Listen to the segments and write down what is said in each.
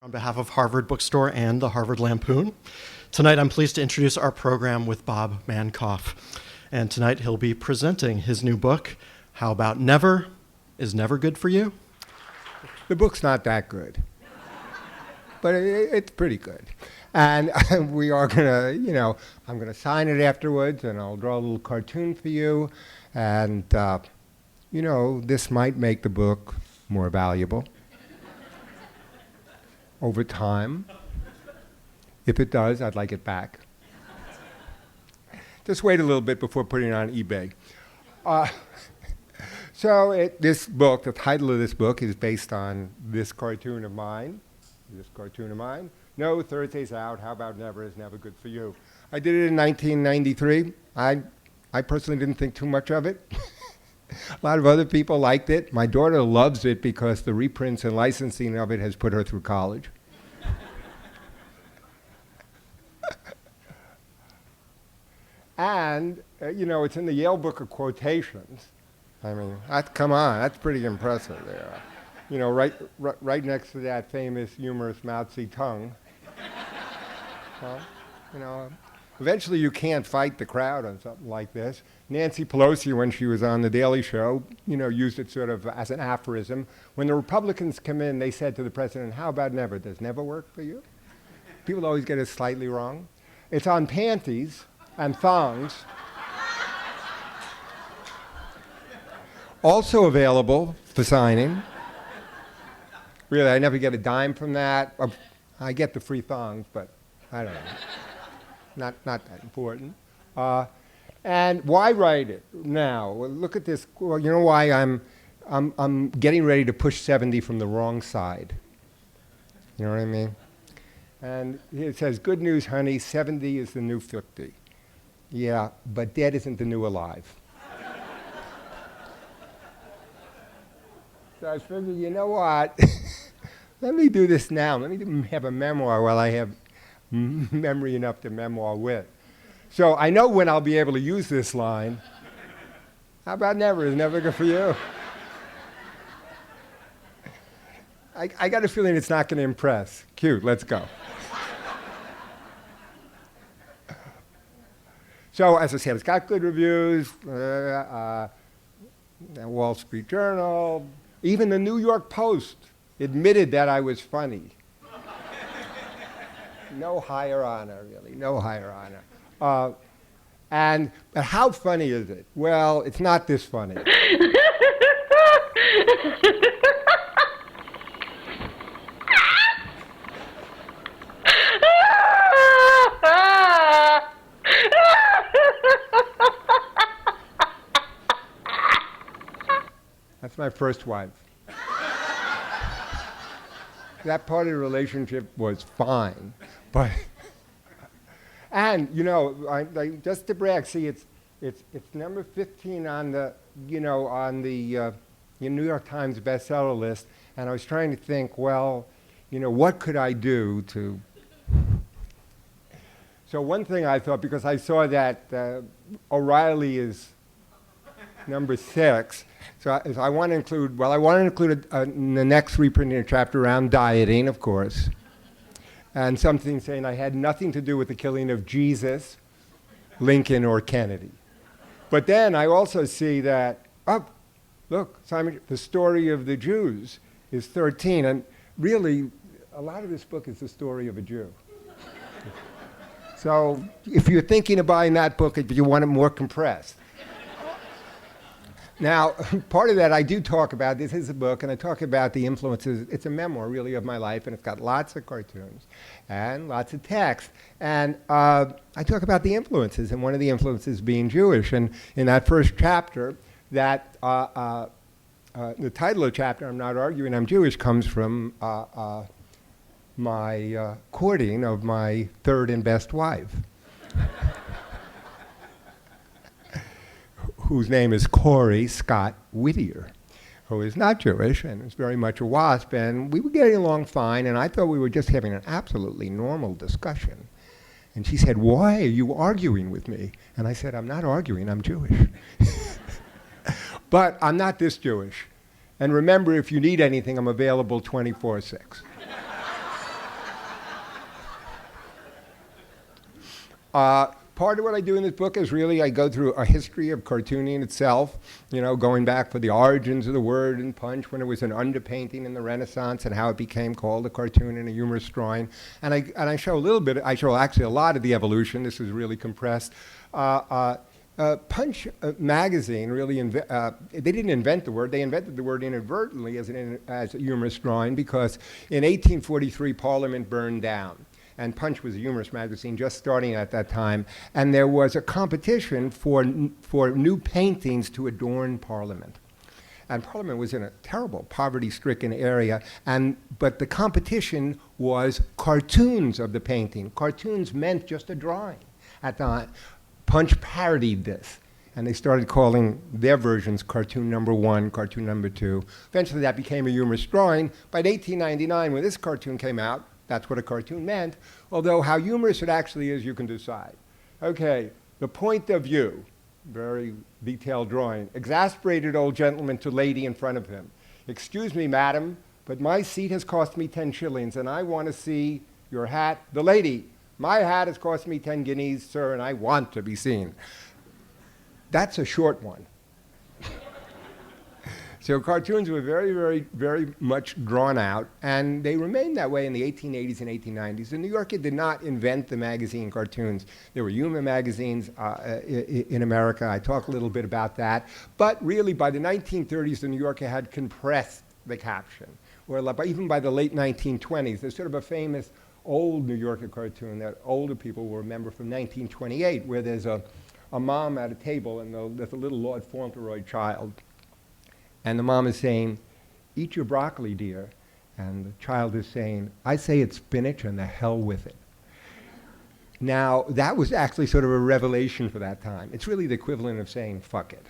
On behalf of Harvard Bookstore and the Harvard Lampoon, tonight I'm pleased to introduce our program with Bob Mankoff. And tonight he'll be presenting his new book, How About Never? Is Never Good for You? The book's not that good, but it's pretty good. And we are gonna, I'm gonna sign it afterwards, and I'll draw a little cartoon for you. And, this might make the book more valuable over time. If it does, I'd like it back. Just wait a little bit before putting it on eBay. This book, the title of this book is based on this cartoon of mine. No, Thursday's out. How about never is never good for you. I did it in 1993. I personally didn't think too much of it. A lot of other people liked it. My daughter loves it because the reprints and licensing of it has put her through college. And, it's in the Yale Book of Quotations. I mean, come on, that's pretty impressive there. Right next to that famous humorous Mao Zedong. Eventually you can't fight the crowd on something like this. Nancy Pelosi, when she was on The Daily Show, used it sort of as an aphorism. When the Republicans come in, they said to the president, how about never? Does never work for you? People always get it slightly wrong. It's on panties and thongs. Also available for signing. Really, I never get a dime from that. I get the free thongs, but I don't know. Not that important. And why write it now? Well, look at this. Well, you know why I'm getting ready to push 70 from the wrong side. You know what I mean? And it says, good news, honey, 70 is the new 50. Yeah, but dead isn't the new alive. So I figured, you know what? Let me do this now. Let me have a memoir while I have memory enough to memoir with. So I know when I'll be able to use this line. How about never? Is never good for you? I got a feeling it's not going to impress. Cute, let's go. So as I said, it's got good reviews. The Wall Street Journal, even the New York Post admitted that I was funny. No higher honor, really, no higher honor. But how funny is it? Well, it's not this funny. That's my first wife. That part of the relationship was fine, but and just to brag, see, it's number 15 on the New York Times bestseller list, and I was trying to think, well, what could I do to? So one thing I thought, because I saw that O'Reilly is number 6. So I want to include, in the next reprinting chapter around dieting, of course, and something saying I had nothing to do with the killing of Jesus, Lincoln, or Kennedy. But then I also see that, look, Simon, the story of the Jews is 13, and really, a lot of this book is the story of a Jew. So if you're thinking of buying that book, if you want it more compressed. Now, part of that I do talk about, this is a book, and I talk about the influences. It's a memoir, really, of my life, and it's got lots of cartoons and lots of text. And I talk about the influences, and one of the influences being Jewish. And in that first chapter, the title of the chapter, I'm Not Arguing I'm Jewish, comes from my courting of my third and best wife. Whose name is Corey Scott Whittier, who is not Jewish and is very much a WASP, and we were getting along fine, and I thought we were just having an absolutely normal discussion. And she said, why are you arguing with me? And I said, I'm not arguing, I'm Jewish. But I'm not this Jewish. And remember, if you need anything, I'm available 24/6. Part of what I do in this book is really I go through a history of cartooning itself, going back for the origins of the word and punch when it was an underpainting in the Renaissance and how it became called a cartoon and a humorous drawing. And I show a little bit, I show actually a lot of the evolution. This is really compressed. Punch magazine really, they didn't invent the word, they invented the word inadvertently as a humorous drawing because in 1843 Parliament burned down. And Punch was a humorous magazine just starting at that time. And there was a competition for new paintings to adorn Parliament. And Parliament was in a terrible poverty-stricken area. But the competition was cartoons of the painting. Cartoons meant just a drawing at the time. Punch parodied this. And they started calling their versions cartoon number 1, cartoon number 2. Eventually that became a humorous drawing. By 1899, when this cartoon came out, that's what a cartoon meant, although how humorous it actually is, you can decide. Okay, the point of view, very detailed drawing. Exasperated old gentleman to lady in front of him. Excuse me, madam, but my seat has cost me 10 shillings, and I want to see your hat. The lady, my hat has cost me 10 guineas, sir, and I want to be seen. That's a short one. So cartoons were very, very, very much drawn out, and they remained that way in the 1880s and 1890s. The New Yorker did not invent the magazine cartoons. There were humor magazines in America. I talk a little bit about that. But really, by the 1930s, the New Yorker had compressed the caption. Or even by the late 1920s, there's sort of a famous old New Yorker cartoon that older people will remember from 1928, where there's a mom at a table, and there's a little Lord Fauntleroy child. And the mom is saying, eat your broccoli, dear. And the child is saying, I say it's spinach and the hell with it. Now, that was actually sort of a revelation for that time. It's really the equivalent of saying, fuck it.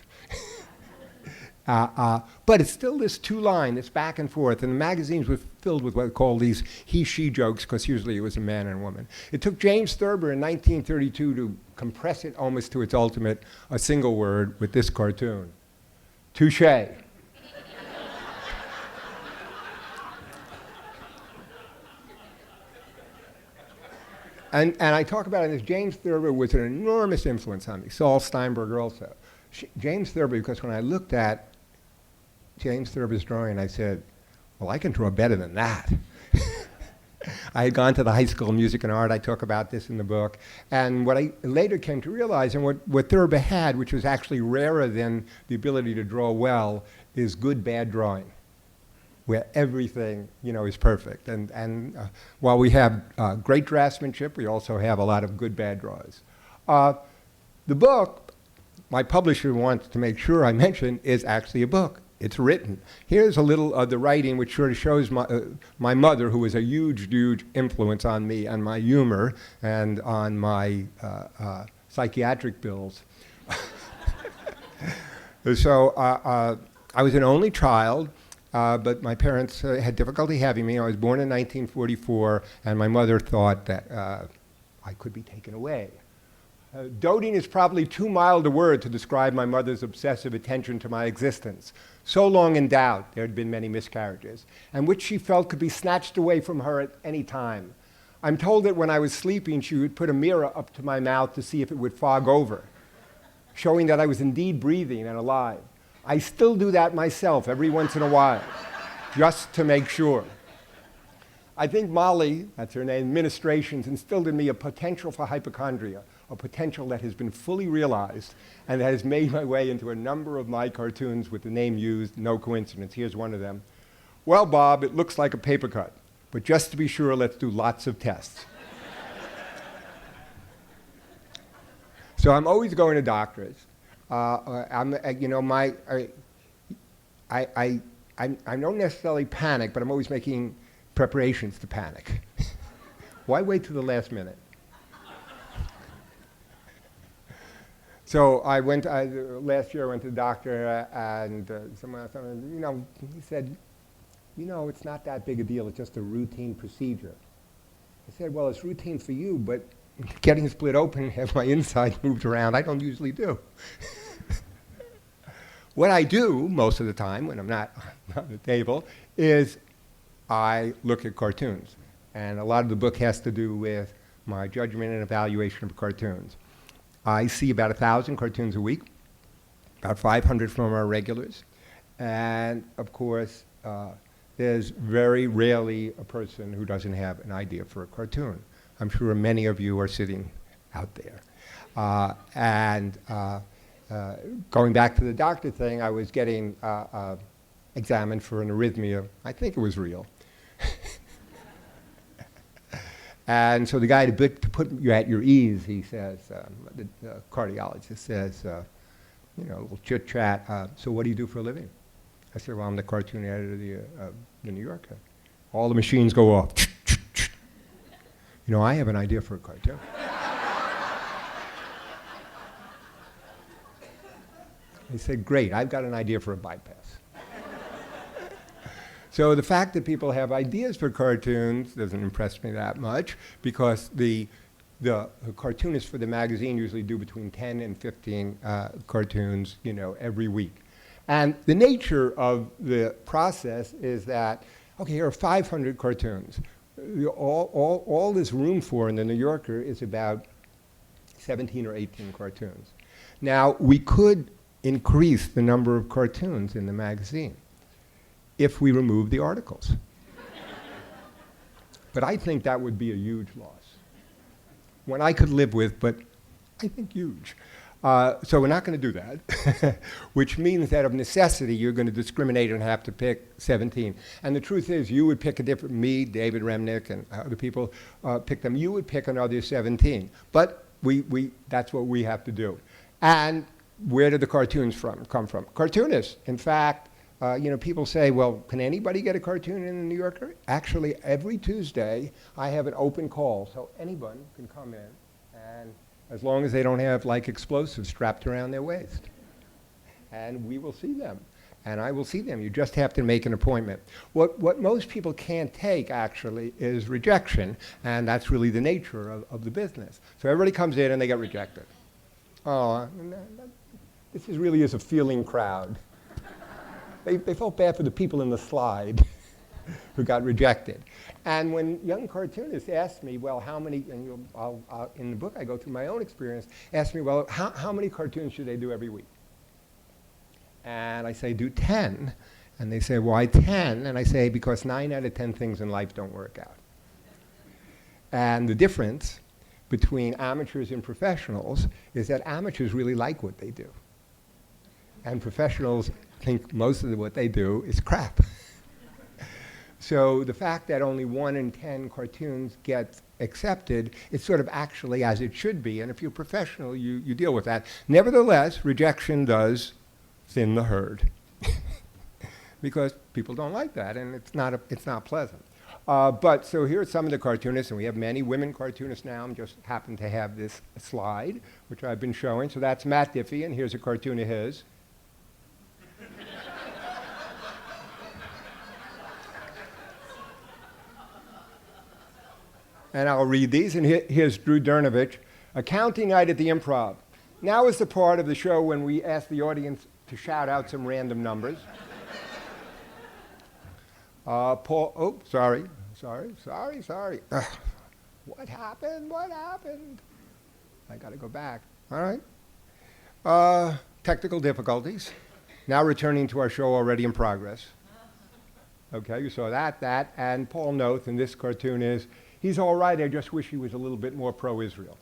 But it's still this two-line, this back and forth. And the magazines were filled with what are called these he-she jokes, because usually it was a man and a woman. It took James Thurber in 1932 to compress it almost to its ultimate, a single word, with this cartoon. Touché. And I talk about it as James Thurber was an enormous influence on me. Saul Steinberger also. James Thurber, because when I looked at James Thurber's drawing, I said, well, I can draw better than that. I had gone to the High School of Music and Art. I talk about this in the book. And what I later came to realize, and what Thurber had, which was actually rarer than the ability to draw well, is good, bad drawing, where everything, is perfect. And while we have great draftsmanship, we also have a lot of good, bad draws. The book, my publisher wants to make sure I mention, is actually a book. It's written. Here's a little of the writing, which sort of shows my mother, who was a huge, huge influence on me and my humor and on my psychiatric bills. So I was an only child. But my parents had difficulty having me. I was born in 1944, and my mother thought that I could be taken away. Doting is probably too mild a word to describe my mother's obsessive attention to my existence. So long in doubt, there had been many miscarriages, and which she felt could be snatched away from her at any time. I'm told that when I was sleeping, she would put a mirror up to my mouth to see if it would fog over, showing that I was indeed breathing and alive. I still do that myself every once in a while, just to make sure. I think Molly, that's her name, Ministrations, instilled in me a potential for hypochondria, a potential that has been fully realized and that has made my way into a number of my cartoons with the name used, no coincidence. Here's one of them. Well, Bob, it looks like a paper cut, but just to be sure, let's do lots of tests. So I'm always going to doctors. I don't necessarily panic, but I'm always making preparations to panic. Why wait till the last minute? So last year I went to the doctor and someone he said, it's not that big a deal, it's just a routine procedure. I said, well, it's routine for you, but getting split open and have my inside moved around, I don't usually do. What I do most of the time when I'm not on the table is I look at cartoons. And a lot of the book has to do with my judgment and evaluation of cartoons. I see about 1,000 cartoons a week, about 500 from our regulars, and of course, there's very rarely a person who doesn't have an idea for a cartoon. I'm sure many of you are sitting out there. Going back to the doctor thing, I was getting examined for an arrhythmia. I think it was real. And so the guy, to put you at your ease, he says, the cardiologist says, a little chit chat. So what do you do for a living? I said, well, I'm the cartoon editor of the New Yorker. All the machines go off. I have an idea for a cartoon. He said, great, I've got an idea for a bypass. So the fact that people have ideas for cartoons doesn't impress me that much, because the cartoonists for the magazine usually do between 10 and 15 cartoons, every week. And the nature of the process is that, okay, here are 500 cartoons. All there's room for in the New Yorker is about 17 or 18 cartoons. Now, we could increase the number of cartoons in the magazine if we remove the articles. But I think that would be a huge loss. One I could live with, but I think huge. So we're not going to do that, which means that of necessity you're going to discriminate and have to pick 17. And the truth is, you would pick a different, me, David Remnick, and other people pick them. You would pick another 17. But that's what we have to do. And where did the cartoons come from? Cartoonists. In fact, people say, well, can anybody get a cartoon in the New Yorker? Actually, every Tuesday, I have an open call, so anyone can come in, and as long as they don't have, explosives strapped around their waist. And we will see them, and I will see them. You just have to make an appointment. What most people can't take, actually, is rejection, and that's really the nature of the business. So everybody comes in, and they get rejected. Oh, this really is a feeling crowd. They felt bad for the people in the slide who got rejected. And when young cartoonists asked me, well, how many, and in the book I go through my own experience, asked me, well, how many cartoons should they do every week? And I say, do 10. And they say, why 10? And I say, because 9 out of 10 things in life don't work out. And the difference between amateurs and professionals is that amateurs really like what they do. And professionals think most of what they do is crap. So the fact that only 1 in 10 cartoons get accepted is sort of actually as it should be. And if you're professional, you deal with that. Nevertheless, rejection does thin the herd. Because people don't like that, and it's not pleasant. But so here are some of the cartoonists, and we have many women cartoonists now. I'm just happen to have this slide, which I've been showing. So that's Matt Diffie, and here's a cartoon of his. And I'll read these, and here's Drew Dernovich. Accounting night at the Improv. Now is the part of the show when we ask the audience to shout out some random numbers. Paul, oh, sorry. What happened? I got to go back. All right. Technical difficulties. Now returning to our show already in progress. Okay, you saw that, and Paul Noth, and this cartoon is, he's all right, I just wish he was a little bit more pro-Israel.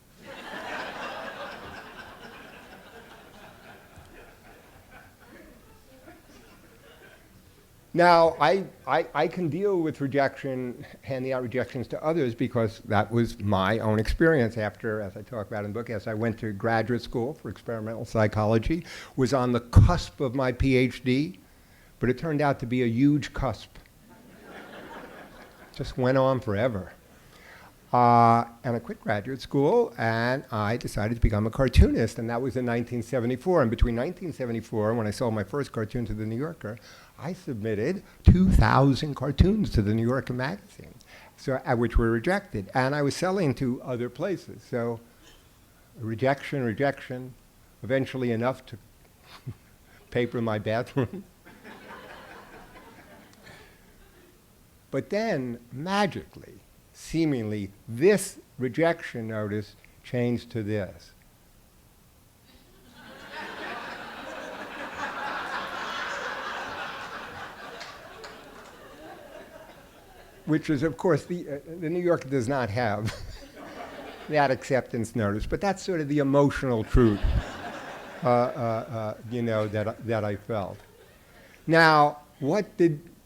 Now, I can deal with rejection, handing out rejections to others, because that was my own experience after, as I talk about in the book, as I went to graduate school for experimental psychology, was on the cusp of my PhD, but it turned out to be a huge cusp. Just went on forever. And I quit graduate school, and I decided to become a cartoonist, and that was in 1974. And between 1974 and when I sold my first cartoon to the New Yorker, I submitted 2,000 cartoons to the New Yorker magazine, which were rejected. And I was selling to other places. So rejection, eventually enough to paper my bathroom. But then, magically, seemingly, this rejection notice changed to this. Which is, of course, the New Yorker does not have that acceptance notice, but that's sort of the emotional truth, that I felt. Now,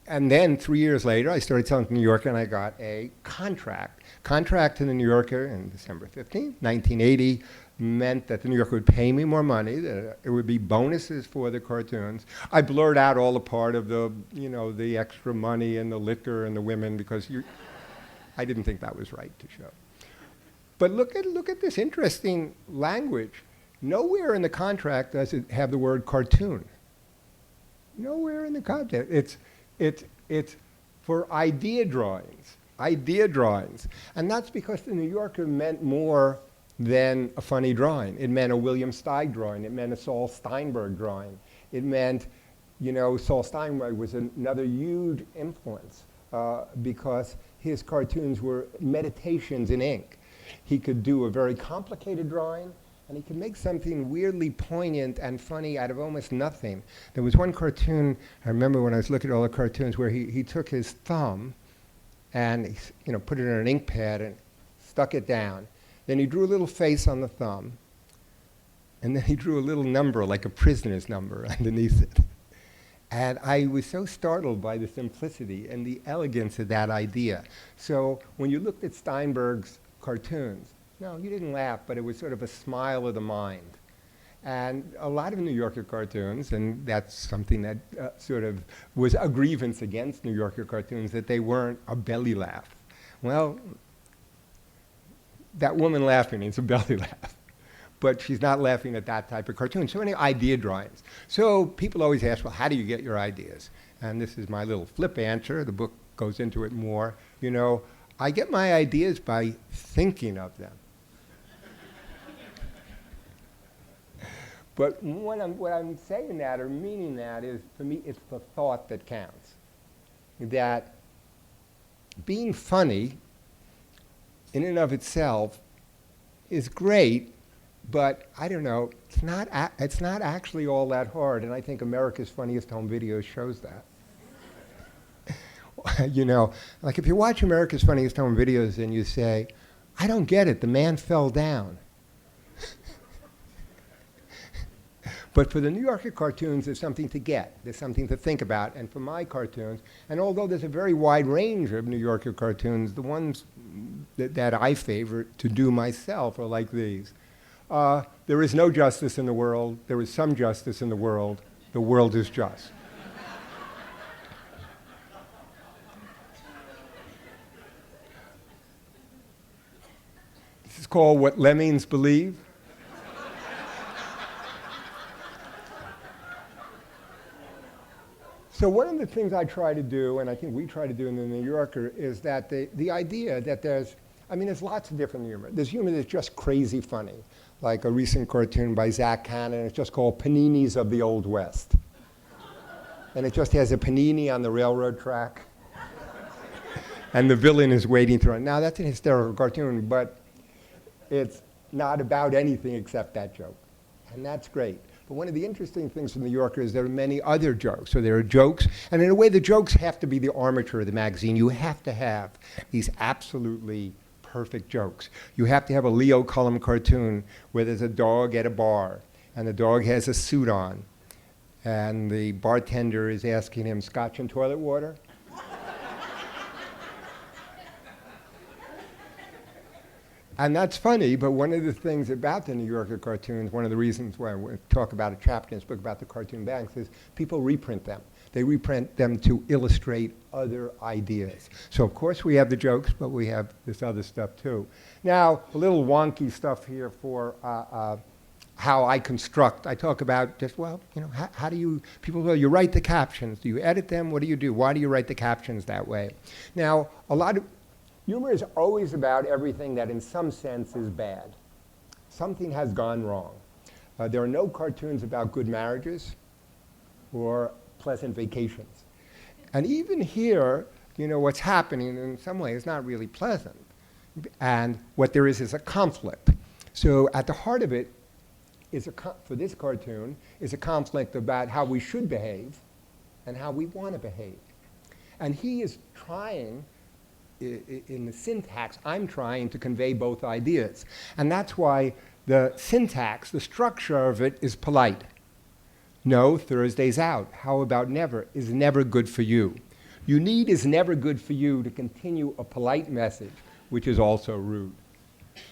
and then 3 years later, I started selling to the New Yorker, and I got a contract. Contract to the New Yorker on December 15th, 1980, meant that the New Yorker would pay me more money, that it would be bonuses for the cartoons. I blurred out all the part of the extra money and the liquor and the women, because I didn't think that was right to show. But look at this interesting language. Nowhere in the contract does it have the word cartoon. Nowhere in the contract. It's for idea drawings. And that's because the New Yorker meant more than a funny drawing. It meant a William Steig drawing. It meant a Saul Steinberg drawing. It meant, Saul Steinberg was another huge influence because his cartoons were meditations in ink. He could do a very complicated drawing, and he could make something weirdly poignant and funny out of almost nothing. There was one cartoon, I remember when I was looking at all the cartoons, where he took his thumb and put it on an ink pad and stuck it down. Then he drew a little face on the thumb, and then he drew a little number, like a prisoner's number, underneath it. And I was so startled by the simplicity and the elegance of that idea. So when you looked at Steinberg's cartoons, no, you didn't laugh, but it was sort of a smile of the mind. And a lot of New Yorker cartoons, and that's something that sort of was a grievance against New Yorker cartoons, that they weren't a belly laugh. Well, that woman laughing is a belly laugh, but she's not laughing at that type of cartoon. So many idea drawings. So people always ask, well, how do you get your ideas? And this is my little flip answer. The book goes into it more. I get my ideas by thinking of them. But what I'm saying that or meaning that is, for me, it's the thought that counts. That being funny in and of itself is great, but I don't know, it's not actually all that hard, and I think America's Funniest Home Videos shows that. Like if you watch America's Funniest Home Videos and you say, I don't get it, the man fell down. But for the New Yorker cartoons, there's something to get. There's something to think about. And for my cartoons, and although there's a very wide range of New Yorker cartoons, the ones that I favor to do myself are like these. There is no justice in the world. There is some justice in the world. The world is just. This is called What Lemmings Believe. So one of the things I try to do, and I think we try to do in the New Yorker, is that the idea that there's lots of different humor. There's humor that's just crazy funny, like a recent cartoon by Zach Cannon. It's just called Paninis of the Old West. And it just has a panini on the railroad track. And the villain is waiting to run. Now, that's an hysterical cartoon, but it's not about anything except that joke. And that's great. But one of the interesting things from the New Yorker is there are many other jokes. So there are jokes, and in a way the jokes have to be the armature of the magazine. You have to have these absolutely perfect jokes. You have to have a Leo Cullum cartoon where there's a dog at a bar, and the dog has a suit on, and the bartender is asking him scotch and toilet water. And that's funny, but one of the things about the New Yorker cartoons, one of the reasons why I talk about a chapter in this book about the cartoon banks is people reprint them. They reprint them to illustrate other ideas. So of course we have the jokes, but we have this other stuff too. Now, a little wonky stuff here for how I construct. I talk about just, how do you, people go, you write the captions. Do you edit them? What do you do? Why do you write the captions that way? Now, a lot of humor is always about everything that in some sense is bad. Something has gone wrong. There are no cartoons about good marriages or pleasant vacations. And even here, what's happening in some way is not really pleasant. And what there is a conflict. So at the heart of it is for this cartoon is a conflict about how we should behave and how we want to behave. And he is trying, in the syntax, I'm trying to convey both ideas. And that's why the syntax, the structure of it is polite. No, Thursday's out. How about never? Is never good for you. You need is never good for you to continue a polite message, which is also rude.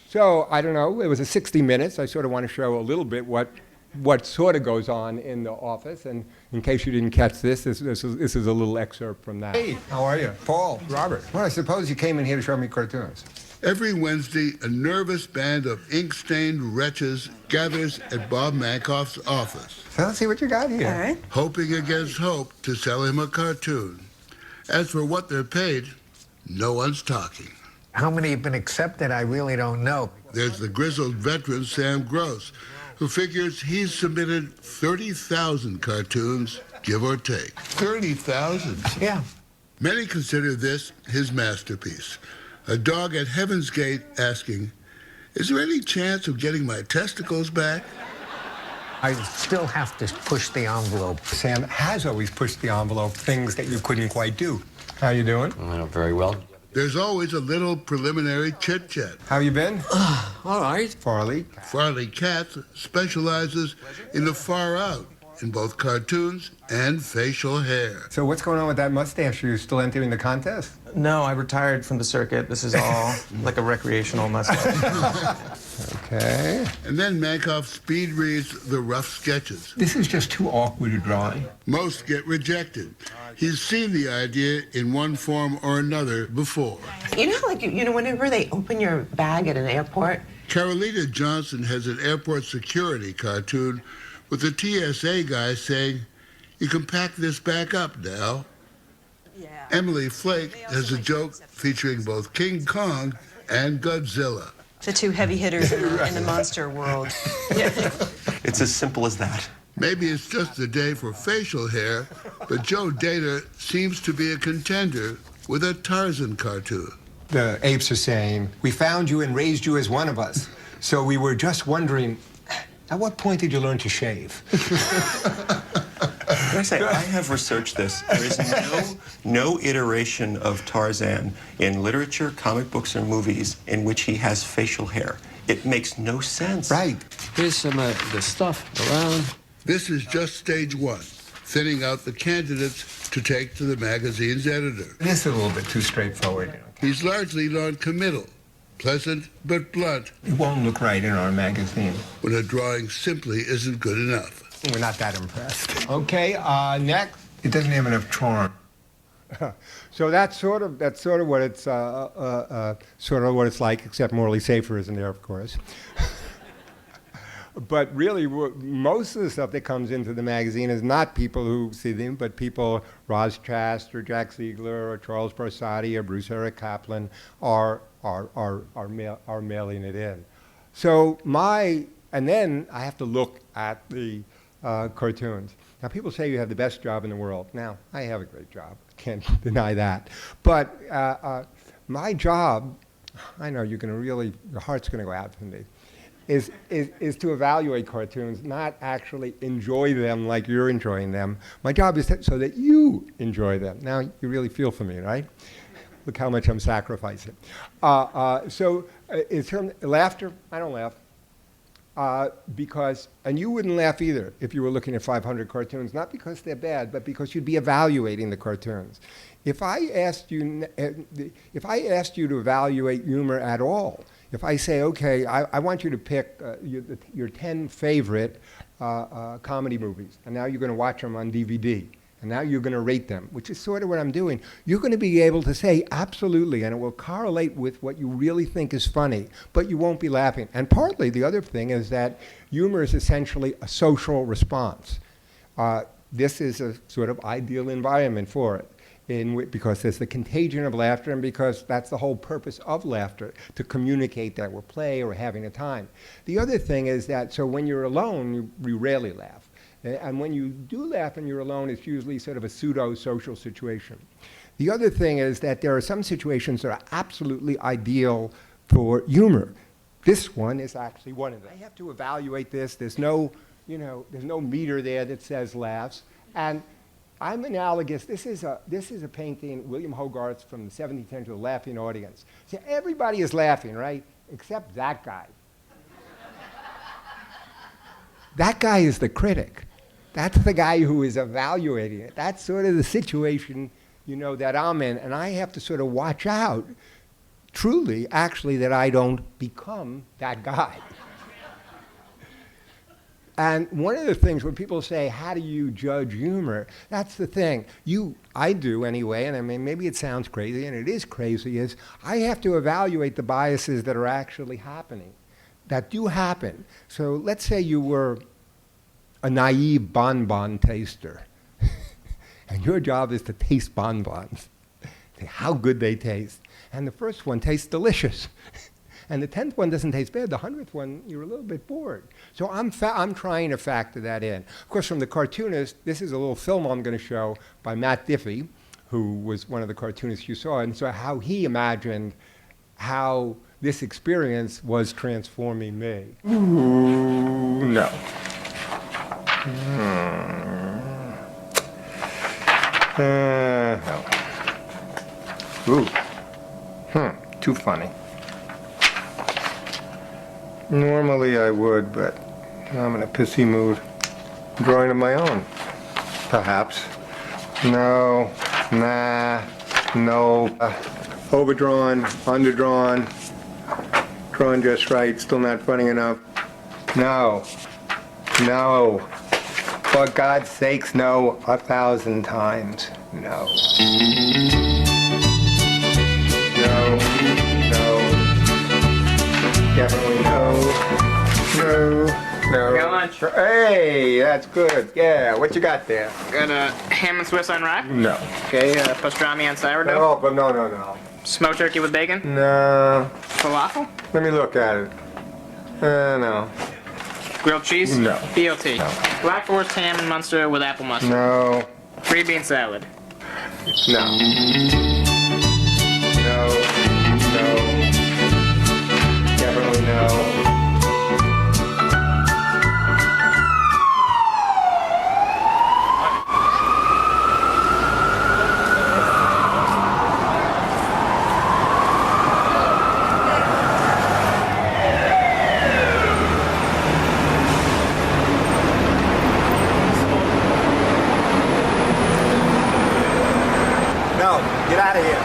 So, I don't know, it was a 60 minutes. I sort of want to show a little bit what sort of goes on in the office. And in case you didn't catch this is a little excerpt from that. Hey, how are you? Paul. Robert. Well, I suppose you came in here to show me cartoons. Every Wednesday, a nervous band of ink-stained wretches gathers at Bob Mankoff's office, So let's see what you got here. All right. hoping against hope to sell him a cartoon. As for what they're paid, no one's talking. How many have been accepted, I really don't know. There's the grizzled veteran Sam Gross, who figures he's submitted 30,000 cartoons, give or take. 30,000? Yeah. Many consider this his masterpiece. A dog at Heaven's Gate asking, "Is there any chance of getting my testicles back?" I still have to push the envelope. Sam has always pushed the envelope, things that you couldn't quite do. How you doing? Very well. There's always a little preliminary chit-chat. How you been? All right. Farley. Farley Katz specializes in the far out in both cartoons and facial hair. So what's going on with that mustache? Are you still entering the contest? No, I retired from the circuit. This is all like a recreational mustache. Okay. And then Mankoff speed reads the rough sketches. This is just too awkward to draw. Most get rejected. He's seen the idea in one form or another before. You know, whenever they open your bag at an airport, Carolina Johnson has an airport security cartoon with the TSA guy saying, "You can pack this back up now." yeah. Emily Flake has a joke featuring both King Kong and Godzilla. The two heavy hitters in the monster world. It's as simple as that. Maybe it's just a day for facial hair, but Joe Data seems to be a contender with a Tarzan cartoon. The apes are saying, we found you and raised you as one of us. So we were just wondering, at what point did you learn to shave? Can I say, I have researched this. There is no iteration of Tarzan in literature, comic books, or movies in which he has facial hair. It makes no sense. Right. Here's some of the stuff around. This is just stage one, thinning out the candidates to take to the magazine's editor. This is a little bit too straightforward. He's largely non-committal, pleasant but blunt It won't look right in our magazine. when a drawing simply isn't good enough. We're not that impressed. Okay, next. It doesn't have enough charm. So that's sort of what it's sort of what it's like, except Morley Safer isn't there, of course. But really, most of the stuff that comes into the magazine is not people who see them, but people, Roz Chast or Jack Ziegler or Charles Barsati or Bruce Eric Kaplan are mailing it in. So and then I have to look at the cartoons. Now, people say you have the best job in the world. Now, I have a great job. Can't deny that. But my job, I know you're going to really, your heart's going to go out to me, is to evaluate cartoons, not actually enjoy them like you're enjoying them. My job is so that you enjoy them. Now, you really feel for me, right? Look how much I'm sacrificing. So in terms of laughter, I don't laugh. Because, and you wouldn't laugh either if you were looking at 500 cartoons, not because they're bad, but because you'd be evaluating the cartoons. If I asked you to evaluate humor at all, if I say, okay, I want you to pick your 10 favorite comedy movies, and now you're going to watch them on DVD, and now you're going to rate them, which is sort of what I'm doing, you're going to be able to say absolutely, and it will correlate with what you really think is funny, but you won't be laughing. And partly the other thing is that humor is essentially a social response. This is a sort of ideal environment for it. Because there's the contagion of laughter, and because that's the whole purpose of laughter, to communicate that we're play or having a time. The other thing is that, so when you're alone, you rarely laugh. And when you do laugh and you're alone, it's usually sort of a pseudo-social situation. The other thing is that there are some situations that are absolutely ideal for humor. This one is actually one of them. I have to evaluate this. There's no, there's no meter there that says laughs. And I'm analogous. This is a painting, William Hogarth's from the 70s, to the laughing audience. So everybody is laughing, right? Except that guy. That guy is the critic. That's the guy who is evaluating it. That's sort of the situation, that I'm in. And I have to sort of watch out, truly, actually, that I don't become that guy. And one of the things when people say, how do you judge humor? That's the thing. I do anyway, and I mean, maybe it sounds crazy, and it is crazy, is I have to evaluate the biases that are actually happening, that do happen. So let's say you were a naive bonbon taster, and your job is to taste bonbons, how good they taste. And the first one tastes delicious. And the 10th one doesn't taste bad. The 100th one, you're a little bit bored. So I'm trying to factor that in. Of course, from the Cartoonist, this is a little film I'm going to show by Matt Diffie, who was one of the cartoonists you saw, and so how he imagined how this experience was transforming me. Ooh, no. No. Ooh. Too funny. Normally I would, but I'm in a pissy mood. I'm drawing of my own, perhaps. No, nah, no. Overdrawn, underdrawn, drawn just right, still not funny enough. No, no. For God's sakes, no, 1,000 times, no. Definitely no. Got lunch. Hey, that's good. Yeah, what you got there? Got a ham and Swiss on rye. No. Okay, pastrami on sourdough. No. Smoked turkey with bacon. No. Falafel. Let me look at it. No. Grilled cheese. No. BLT. No. Black Forest ham and Munster with apple mustard. No. Green bean salad. No. Definitely no. No, get out of here.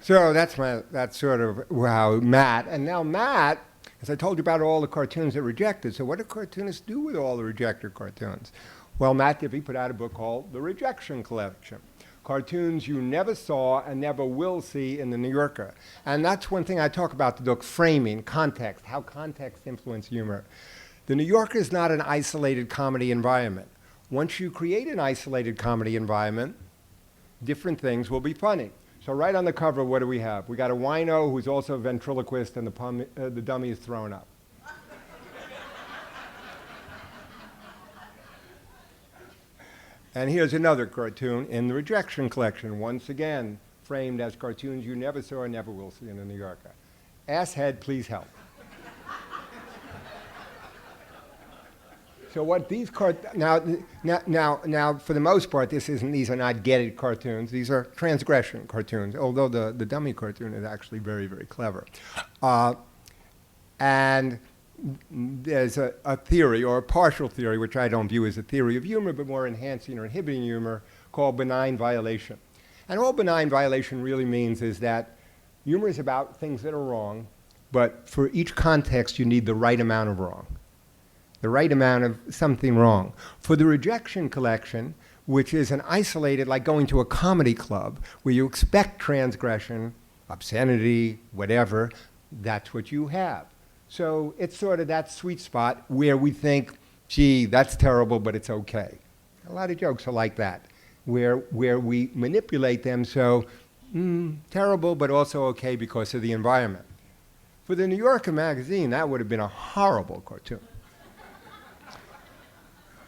So that's sort of how Matt, and now Matt, as I told you about all the cartoons that rejected, so what do cartoonists do with all the rejected cartoons? Well, Matt Diffie put out a book called The Rejection Collection, cartoons you never saw and never will see in the New Yorker. And that's one thing I talk about, the book, framing, context, how context influences humor. The New Yorker is not an isolated comedy environment. Once you create an isolated comedy environment, different things will be funny. So right on the cover, what do we have? We got a wino who's also a ventriloquist, and the dummy is thrown up. And here's another cartoon in the Rejection Collection, once again framed as cartoons you never saw or never will see in the New Yorker. Asshead, please help. So what these now for the most part, these are not get-it cartoons. These are transgression cartoons, although the dummy cartoon is actually very, very clever. And there's a theory, or a partial theory, which I don't view as a theory of humor, but more enhancing or inhibiting humor, called benign violation. And all benign violation really means is that humor is about things that are wrong, but for each context, you need the right amount of wrong. The right amount of something wrong. For the Rejection Collection, which is an isolated, like going to a comedy club, where you expect transgression, obscenity, whatever, that's what you have. So it's sort of that sweet spot where we think, gee, that's terrible, but it's okay. A lot of jokes are like that, where we manipulate them so terrible, but also okay because of the environment. For the New Yorker magazine, that would have been a horrible cartoon.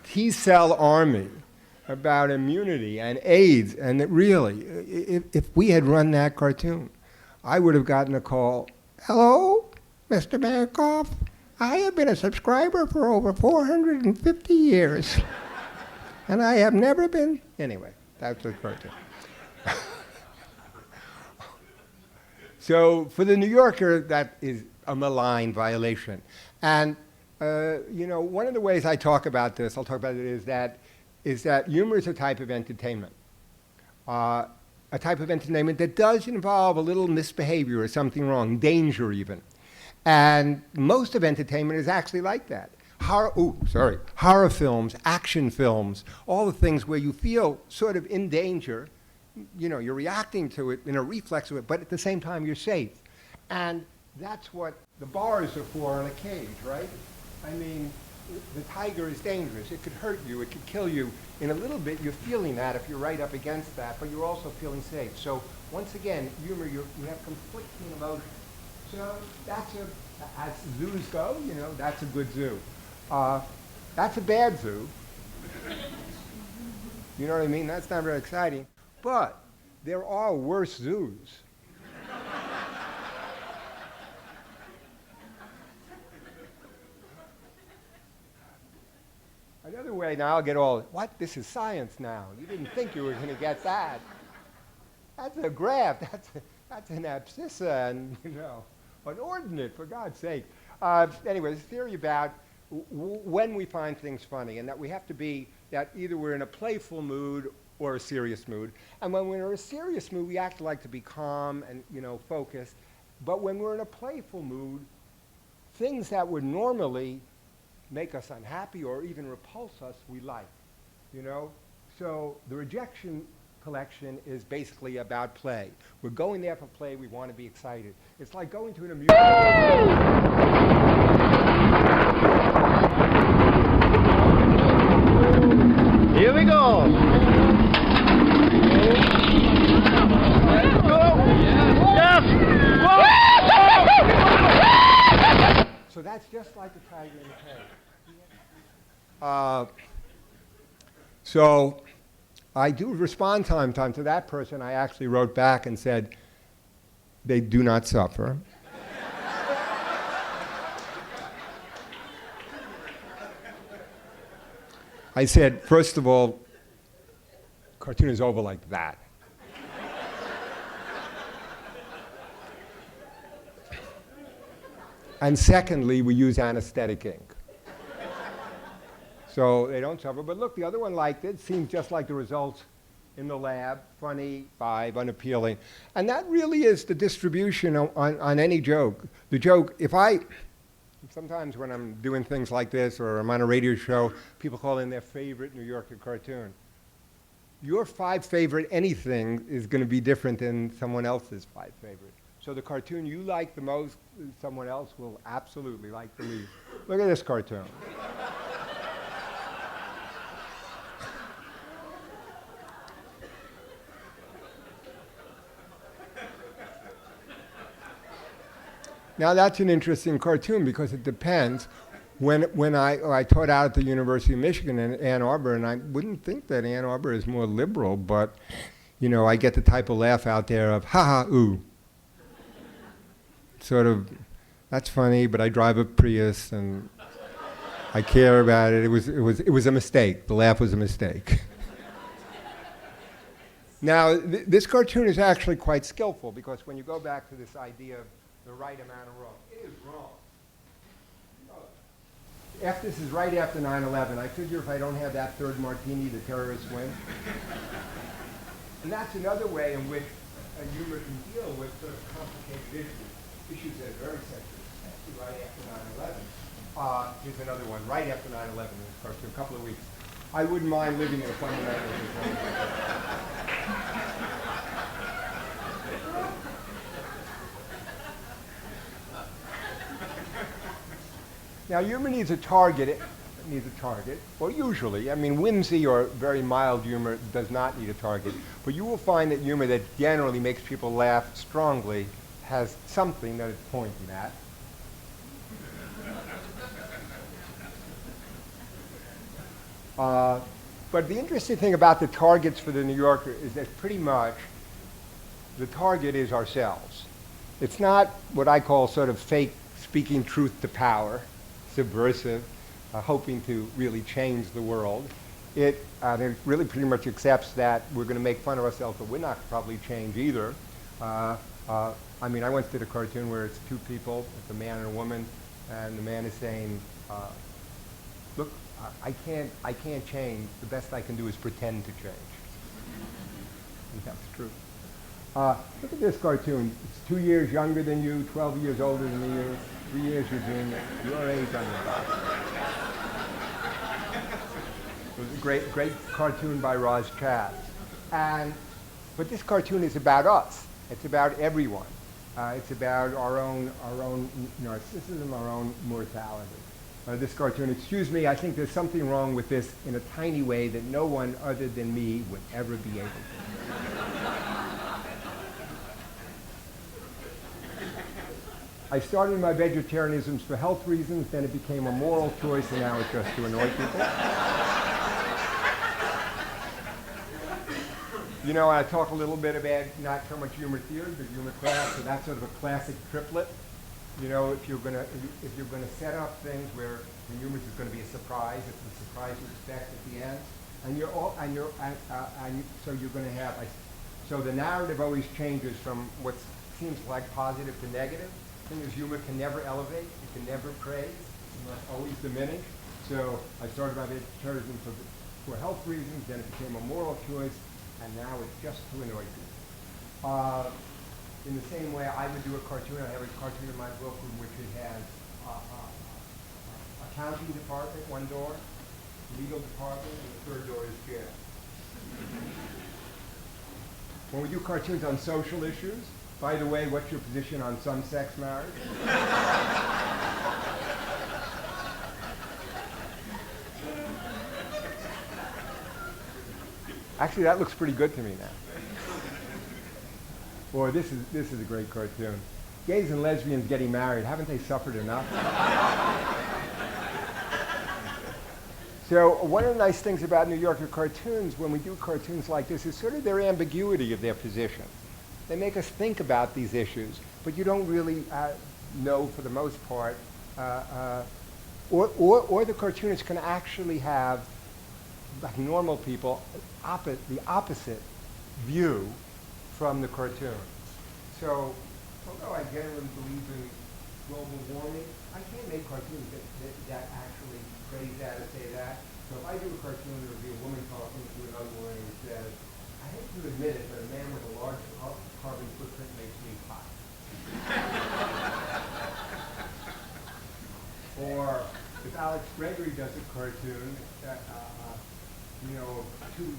T-Cell Army. about immunity and AIDS, and that really, if we had run that cartoon, I would have gotten a call. Hello, Mr. Mankoff. I have been a subscriber for over 450 years, and I have never been. Anyway, that's the cartoon. So for the New Yorker, that is a malign violation. And one of the ways I talk about this, I'll talk about it, is that humor is a type of entertainment. A type of entertainment that does involve a little misbehavior or something wrong, danger even. And most of entertainment is actually like that. Horror films, action films, all the things where you feel sort of in danger. You're reacting to it in a reflex of it, but at the same time you're safe. And that's what the bars are for in a cage, right? I mean, the tiger is dangerous. It could hurt you. It could kill you. In a little bit, you're feeling that if you're right up against that, but you're also feeling safe. So once again, humor, you have conflicting emotions. So that's as zoos go, that's a good zoo. That's a bad zoo. You know what I mean? That's not very exciting. But there are worse zoos. Another way, now I'll get all, what? This is science now. You didn't think you were going to get that. That's a graph. That's an abscissa and, an ordinate, for God's sake. Anyway, this theory about when we find things funny, and that we have to be, that either we're in a playful mood or a serious mood. And when we're in a serious mood, we actually like to be calm and, focused. But when we're in a playful mood, things that would normally make us unhappy or even repulse us, we like, So the rejection collection is basically about play. We're going there for play. We want to be excited. It's like going to an amusement park. Here we go. Let's go. Yes. So that's just like the tiger in the cage. So I do respond time to that person. I actually wrote back and said, they do not suffer. I said, first of all, cartoon is over like that. And secondly, we use anesthetic ink. So they don't suffer. But look, the other one liked it. Seems just like the results in the lab. Funny, 5, unappealing. And that really is the distribution on any joke. The joke, sometimes when I'm doing things like this or I'm on a radio show, people call in their favorite New Yorker cartoon. Your 5 favorite anything is going to be different than someone else's 5 favorite. So the cartoon you like the most, someone else will absolutely like the least. Look at this cartoon. Now that's an interesting cartoon because it depends. When I taught out at the University of Michigan in Ann Arbor, and I wouldn't think that Ann Arbor is more liberal, but I get the type of laugh out there of ha ha ooh. Sort of, that's funny, but I drive a Prius and I care about it. It was a mistake. The laugh was a mistake. Now this cartoon is actually quite skillful because when you go back to this idea of the right amount of wrong, it is wrong. This is right after 9/11. I figure if I don't have that third martini, the terrorists win. And that's another way in which humor can deal with sort of complicated issues that are very sensitive, especially right after 9/11. Here's another one, right after 9/11 in this cartoon, a couple of weeks. I wouldn't mind living in a fundamental Now, humor needs a target. Well, usually. I mean, whimsy or very mild humor does not need a target. But you will find that humor that generally makes people laugh strongly has something that it's pointing at. But the interesting thing about the targets for the New Yorker is that pretty much the target is ourselves. It's not what I call sort of fake speaking truth to power, subversive, hoping to really change the world. It really pretty much accepts that we're going to make fun of ourselves, but we're not probably change either. I mean, I once did a cartoon where it's two people, it's a man and a woman, and the man is saying, look, I can't change. The best I can do is pretend to change. And that's true. Look at this cartoon. It's 2 years younger than you, 12 years older than you, 3 years your junior, your age on the box. It was a great cartoon by Roz Chaz. But this cartoon is about us. It's about everyone. It's about our own narcissism, our own mortality. This cartoon, excuse me, I think there's something wrong with this in a tiny way that no one other than me would ever be able to. I started my vegetarianism for health reasons, then it became a moral choice, and now it's just to annoy people. You know, I talk a little bit about not so much humor theory, but humor class, so that's sort of a classic triplet. You know, if you're gonna set up things where the humor is going to be a surprise, it's the surprise you expect at the end, so you're going to have. So the narrative always changes from what seems like positive to negative. The thing is, humor can never elevate, it can never praise, it must always diminish. So I started my vegetarianism for health reasons, then it became a moral choice, and now it's just to annoy people. In the same way, I would do a cartoon. I have a cartoon in my book in which it has accounting department, one door, legal department, and the third door is jail. When we do cartoons on social issues, by the way, what's your position on same-sex marriage? Actually, that looks pretty good to me now. Boy, this is a great cartoon. Gays and lesbians getting married, haven't they suffered enough? So one of the nice things about New Yorker cartoons, when we do cartoons like this, is sort of their ambiguity of their position. They make us think about these issues, but you don't really know for the most part, or the cartoonist can actually have, like normal people, the opposite view from the cartoon. So, although I generally believe in global warming, I can't make cartoons that actually praise that or say that. So if I do a cartoon, there will be a woman talking to another woman who says, I hate to admit it, but a man with a large carbon footprint makes me hot. Or if Alex Gregory does a cartoon, you know, two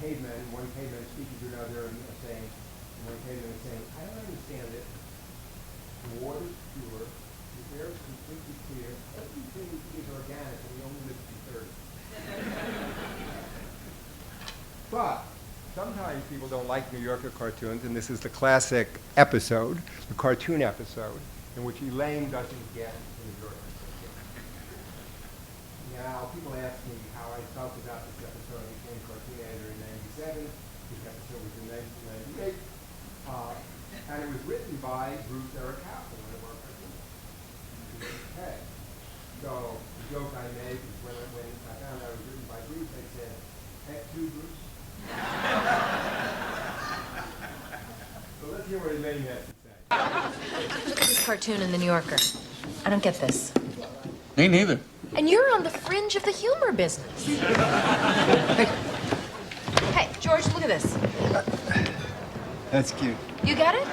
cavemen, one caveman speaking to another and saying, one caveman is saying, I don't understand it. The water's pure, the air is completely clear, everything we eat is organic, and we only live to be 30. But sometimes people don't like New Yorker cartoons, and this is the classic episode, the cartoon episode, in which Elaine doesn't get New Yorker. Now, people ask me how I felt about this episode. I became cartoon editor in 97. This episode was in 1998. And it was written by Bruce Eric Kaplan, one of our cartoonists. Okay. So the joke I made was when I found out it was written by Bruce, I said, F2, Bruce. So let's hear what Elaine has to say. Look at this cartoon in the New Yorker. I don't get this. Me neither. And you're on the fringe of the humor business. Hey, George, look at this. That's cute. You get it?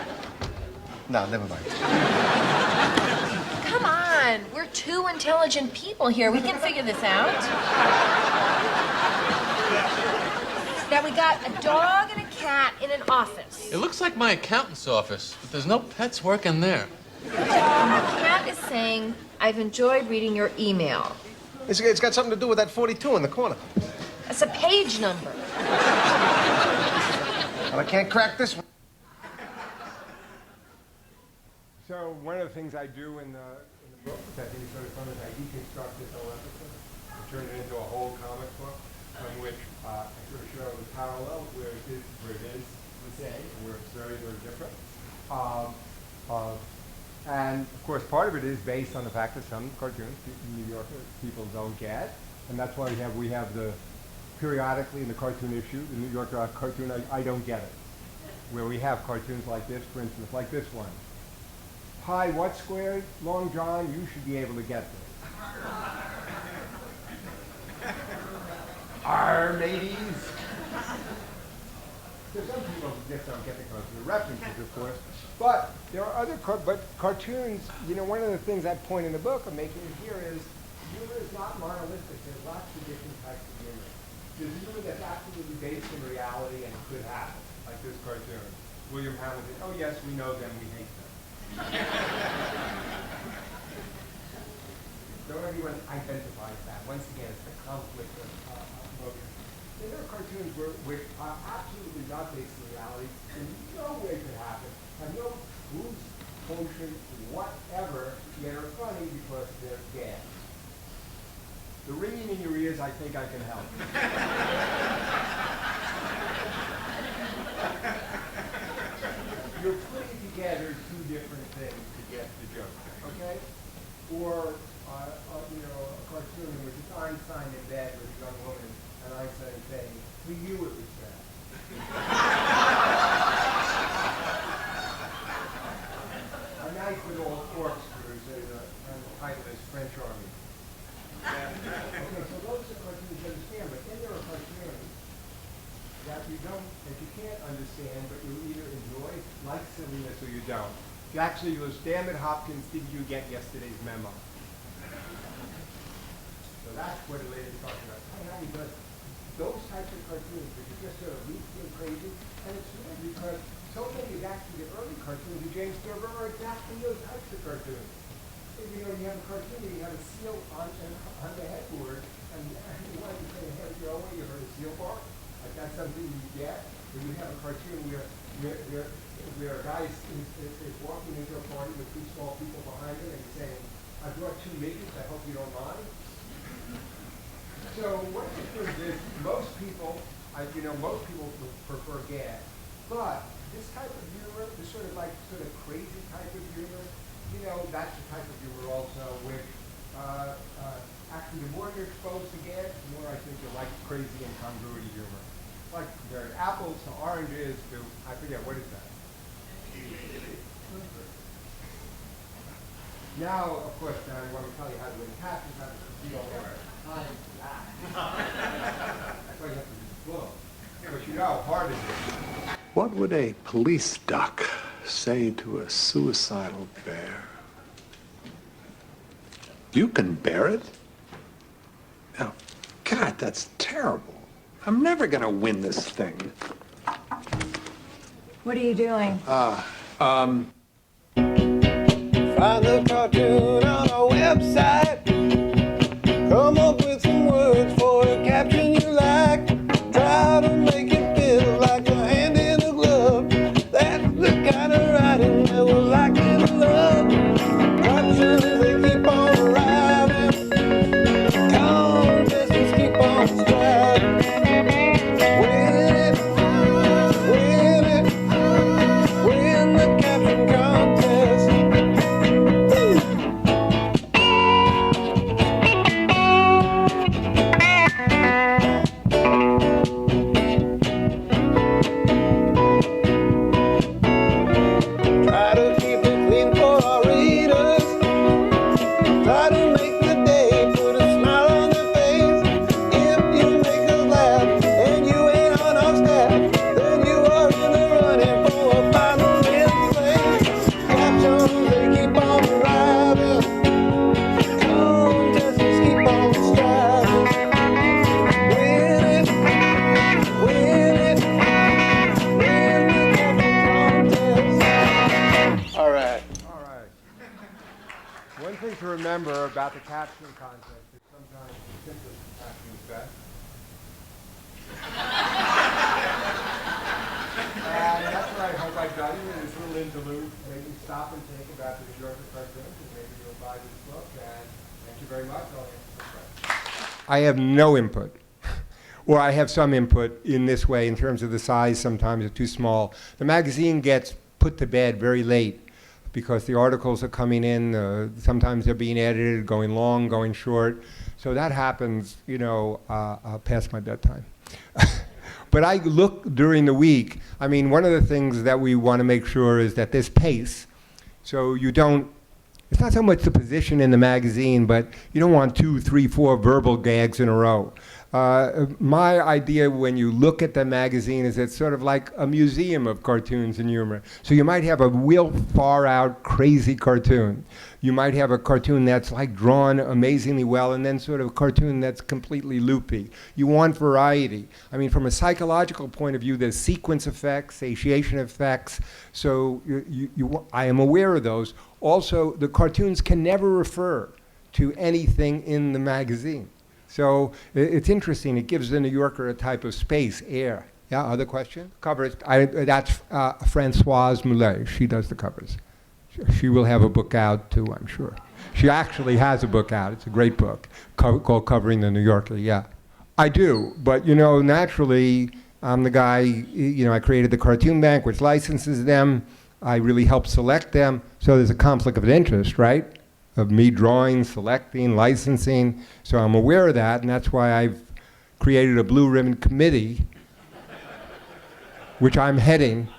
No, never mind. Come on. We're two intelligent people here. We can figure this out. Now, we got a dog and a cat in an office. It looks like my accountant's office, but there's no pets working there. The cat is saying, I've enjoyed reading your email. It's got something to do with that 42 in the corner. That's a page number. Well, I can't crack this one. So one of the things I do in the book, which I think is sort of fun, is I deconstruct this whole episode and turn it into a whole comic book. in which I sort of show the parallel where it is the same, and where it's very, very different. And of course, part of it is based on the fact that some cartoons, New Yorker people don't get, and that's why we have the periodically in the cartoon issue, the New Yorker cartoon, I don't get it, where we have cartoons like this, for instance, like this one. Pi, what squared? Long John, you should be able to get this. Arr, mateys. So some people just don't get the cartoon references, of course. But there are other cartoons, you know, one of the things I point in the book I'm making here is humor is not monolithic. There's lots of different types of humor. There's humor that's absolutely based in reality and could happen, like this cartoon. William Hamilton, oh yes, we know them, we hate them. Don't everyone identifies that. Once again, it's the conflict of motion. There are cartoons which are absolutely not based in reality, and no way could happen, have no truth, function, whatever, yet are funny because they're gas. The ringing in your ears, I think I can help. You're putting together two different things to get the joke, okay? Or, you know, a cartoon in which it's Einstein in bed with a young woman, and Einstein saying, "For you it was bad." A nice little corkscrews, and the title is French Army. Okay, so those are cartoons you understand, but then there are cartoons that you can't understand, but you either enjoy, like silliness, or you don't. You actually goes, "Damn it, Hopkins, did you get yesterday's memo?" So that's what the lady's talking about. How he does those types of cartoons, which are just sort of leafy and crazy, and it's weird because so many of actually the early cartoons of James Thurber are exactly those types of cartoons. You know, you have a cartoon where you have a seal on the headboard, and you want to say, "Hey, you know, you heard a seal bark?" Like that's something you get. When you have a cartoon where a guy is walking into a party with two small people behind him and he's saying, "I brought two midgets, I hope you don't mind." So what difference is most people would prefer gas, but this type of humor, this sort of crazy type of humor, you know, that's the type of humor also which actually the more you're exposed to gas, the more I think you'll like crazy incongruity humor. Like comparing apples to oranges to, I forget, what is that? Now, of course, I want to tell you how to win captions, you don't have time for that. That's why you have to read the book. But you know how hard it is. What would a police duck say to a suicidal bear? You can bear it? Oh, God, that's terrible. I'm never going to win this thing. What are you doing? Find the cartoon on our website. Come up with some words for a caption you like. Try to make it feel like a hand in a glove. That's the kind of writing that we're likely to love. Captions, they keep on arriving. Contests keep on striving. Win the caption contest. Try to keep it clean for our readers. Try to make the day, put a smile on their face. If you make us laugh and you ain't on our staff, then you are in the running for a final place. Captions, they keep on arriving. Contests keep on striving. Win it, win the caption contest. All right. All right. One thing to remember about the caption contest is sometimes the simplest caption is best. And that's what I hope I've done in this little interlude. Maybe stop and think about the New Yorker cartoons, and maybe you'll buy this book. And thank you very much. I'll answer some questions. I have no input or I have some input in this way in terms of the size. Sometimes it's too small. The magazine gets put to bed very late because the articles are coming in. Sometimes they're being edited, going long, going short. So that happens, past my bedtime. But I look during the week. I mean, one of the things that we want to make sure is that there's pace. So you don't, it's not so much the position in the magazine, but you don't want 2, 3, 4 verbal gags in a row. My idea when you look at the magazine is it's sort of like a museum of cartoons and humor. So you might have a real far out crazy cartoon. You might have a cartoon that's like drawn amazingly well, and then sort of a cartoon that's completely loopy. You want variety. I mean, from a psychological point of view, there's sequence effects, satiation effects. So I am aware of those. Also, the cartoons can never refer to anything in the magazine. So it's interesting. It gives the New Yorker a type of space, air. Yeah, other question? Covers, that's Françoise Moulet. She does the covers. She will have a book out too, I'm sure. She actually has a book out. It's a great book called Covering the New Yorker, yeah. I do, but naturally, I'm the guy, I created the Cartoon Bank, which licenses them. I really help select them. So there's a conflict of interest, right? Of me drawing, selecting, licensing. So I'm aware of that, and that's why I've created a Blue Ribbon Committee, which I'm heading.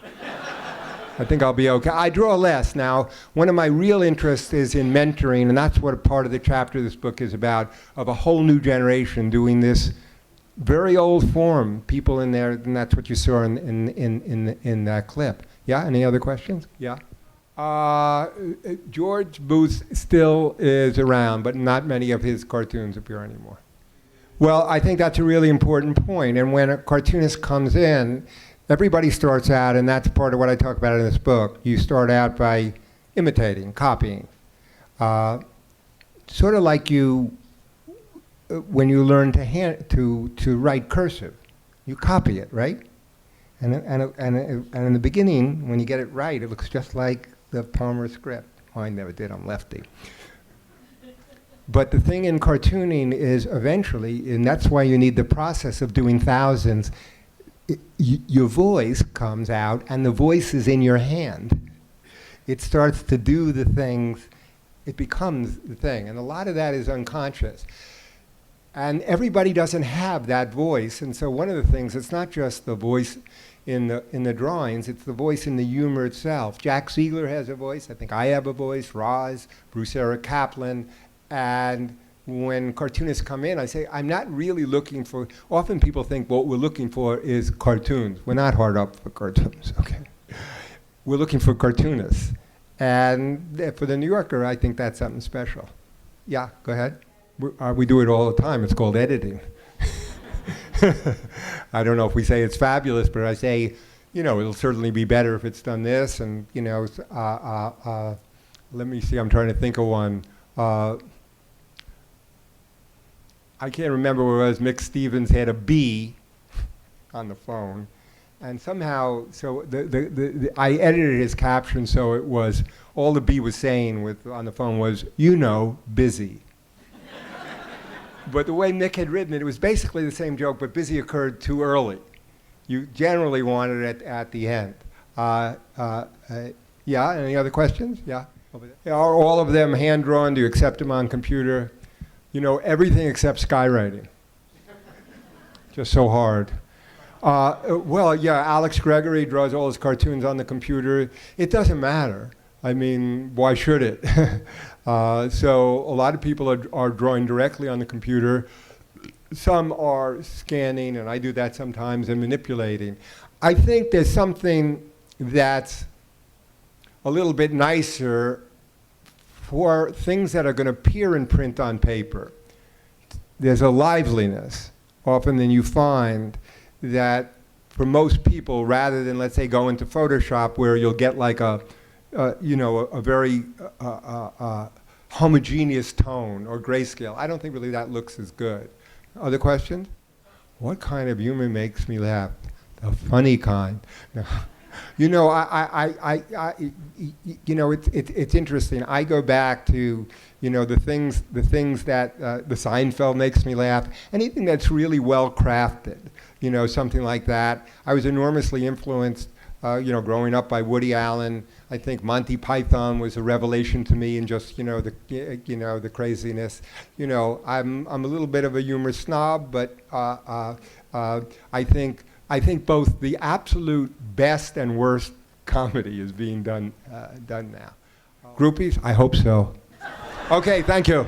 I think I'll be okay. I draw less now. One of my real interests is in mentoring, and that's what a part of the chapter of this book is about, of a whole new generation doing this very old form. People in there, and that's what you saw in that clip. Yeah, any other questions? Yeah. George Booth still is around, but not many of his cartoons appear anymore. Well, I think that's a really important point. And when a cartoonist comes in, everybody starts out, and that's part of what I talk about in this book. You start out by imitating, copying. Sort of like when you learn to write cursive, you copy it, right? And in the beginning, when you get it right, it looks just like the Palmer script. I never did, I'm lefty. But the thing in cartooning is eventually, and that's why you need the process of doing thousands, your voice comes out, and the voice is in your hand. It starts to do the things, it becomes the thing, and a lot of that is unconscious. And everybody doesn't have that voice, and so one of the things, it's not just the voice in the drawings, it's the voice in the humor itself. Jack Siegler has a voice, I think I have a voice, Roz, Bruce Eric Kaplan, and when cartoonists come in, I say, I'm not really looking for, often people think what we're looking for is cartoons. We're not hard up for cartoons, okay? We're looking for cartoonists. And for the New Yorker, I think that's something special. Yeah, go ahead. We do it all the time. It's called editing. I don't know if we say it's fabulous, but I say, it'll certainly be better if it's done this. And, let me see, I'm trying to think of one. I can't remember where it was. Mick Stevens had a B on the phone. And somehow, so I edited his caption so it was, all the B was saying on the phone was, busy. But the way Mick had written it was basically the same joke, but busy occurred too early. You generally wanted it at the end. Yeah, any other questions? Yeah? Are all of them hand-drawn? Do you accept them on computer? Everything except skywriting. Just so hard. Well, yeah, Alex Gregory draws all his cartoons on the computer. It doesn't matter. I mean, why should it? So a lot of people are drawing directly on the computer. Some are scanning, and I do that sometimes, and manipulating. I think there's something that's a little bit nicer for things that are going to appear in print on paper. There's a liveliness often than you find that for most people, rather than, let's say, go into Photoshop where you'll get like a very homogeneous tone or grayscale. I don't think really that looks as good. Other questions? What kind of humor makes me laugh? The funny kind. No. You know, it's interesting. I go back to, the things that the Seinfeld makes me laugh. Anything that's really well crafted, something like that. I was enormously influenced, growing up by Woody Allen. I think Monty Python was a revelation to me, and just the craziness. I'm a little bit of a humor snob, but I think both the absolute best and worst comedy is being done now. Groupies? I hope so. Okay, thank you.